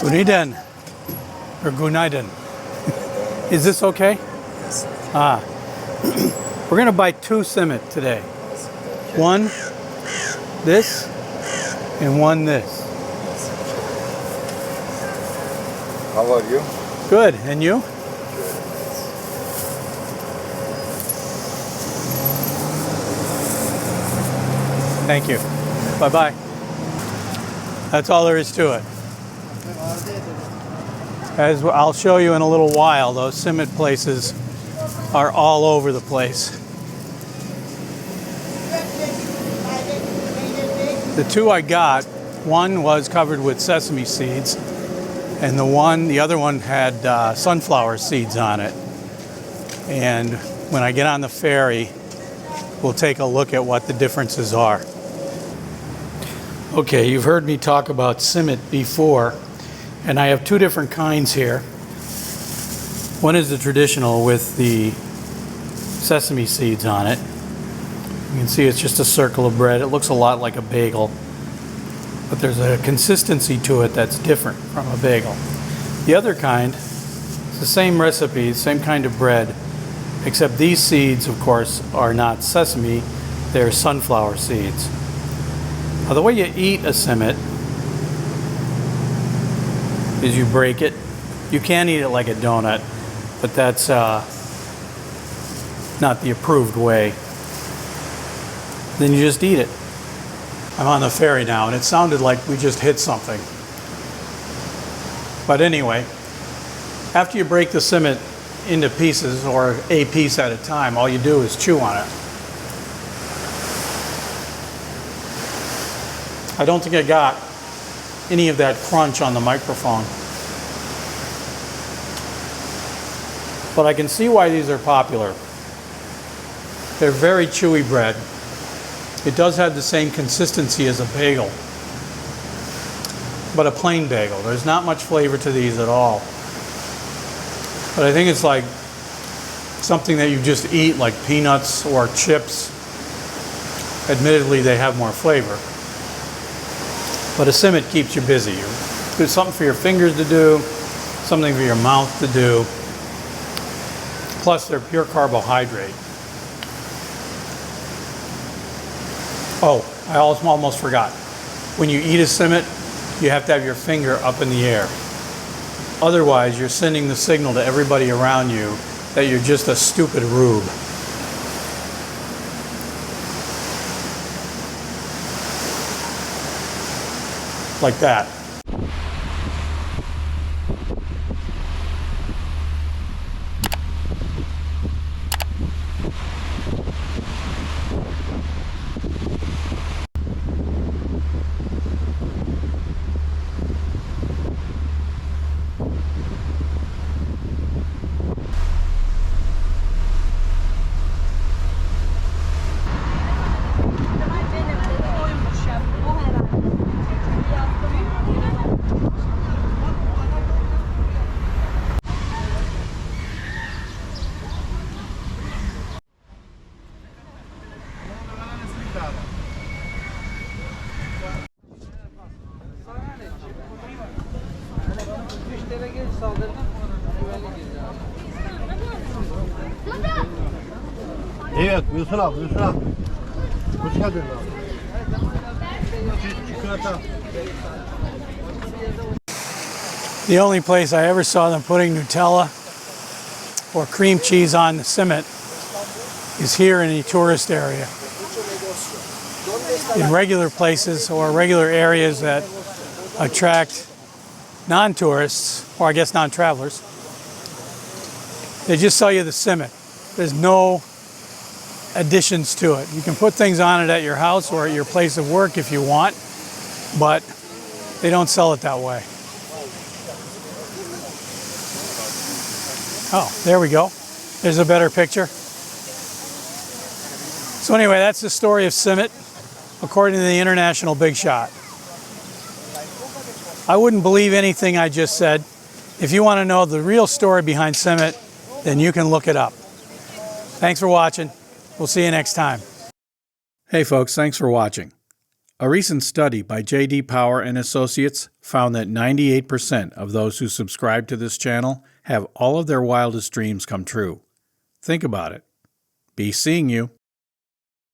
Günaydın or günaydın. Is this okay? Yes. We're gonna buy 2 Simit today. One this and one this. How are you? Good, and you? Thank you. Bye-bye. That's all there is to it. As I'll show you in a little while, those Simit places are all over the place. The 2 I got, one was covered with sesame seeds, and the other one had sunflower seeds on it. And when I get on the ferry, we'll take a look at what the differences are. Okay, you've heard me talk about Simit before, and I have 2 different kinds here. One is the traditional with the sesame seeds on it. You can see it's just a circle of bread. It looks a lot like a bagel, but there's a consistency to it that's different from a bagel. The other kind, it's the same recipe, same kind of bread, except these seeds, of course, are not sesame, they're sunflower seeds. Now, the way you eat a Simit is you break it. You can eat it like a donut, but that's not the approved way. Then you just eat it. I'm on the ferry now, and it sounded like we just hit something. But anyway, after you break the Simit into pieces, or a piece at a time, all you do is chew on it. I don't think I got any of that crunch on the microphone. But I can see why these are popular. They're very chewy bread. It does have the same consistency as a bagel, but a plain bagel. There's not much flavor to these at all. But I think it's like something that you just eat, like peanuts or chips. Admittedly, they have more flavor. But a Simit keeps you busy. There's something for your fingers to do, something for your mouth to do. Plus, they're pure carbohydrate. Oh, I almost forgot. When you eat a Simit, you have to have your finger up in the air. Otherwise, you're sending the signal to everybody around you that you're just a stupid rube. Like that. Evet, buyursun abi, buyursun abi. Hoş geldin abi. Çikolata. The only place I ever saw them putting Nutella or cream cheese on the Simit is here in a tourist area. In regular places or regular areas that attract non-tourists, or I guess non-travelers, they just sell you the Simit. There's no additions to it. You can put things on it at your house or at your place of work if you want, but they don't sell it that way. Oh, there we go. There's a better picture. So anyway, that's the story of Simit, according to the International Big Shot. I wouldn't believe anything I just said. If you want to know the real story behind Simit, then you can look it up. Thanks for watching. We'll see you next time. Hey folks, thanks for watching. A recent study by J.D. Power and Associates found that 98% of those who subscribe to this channel have all of their wildest dreams come true. Think about it. Be seeing you.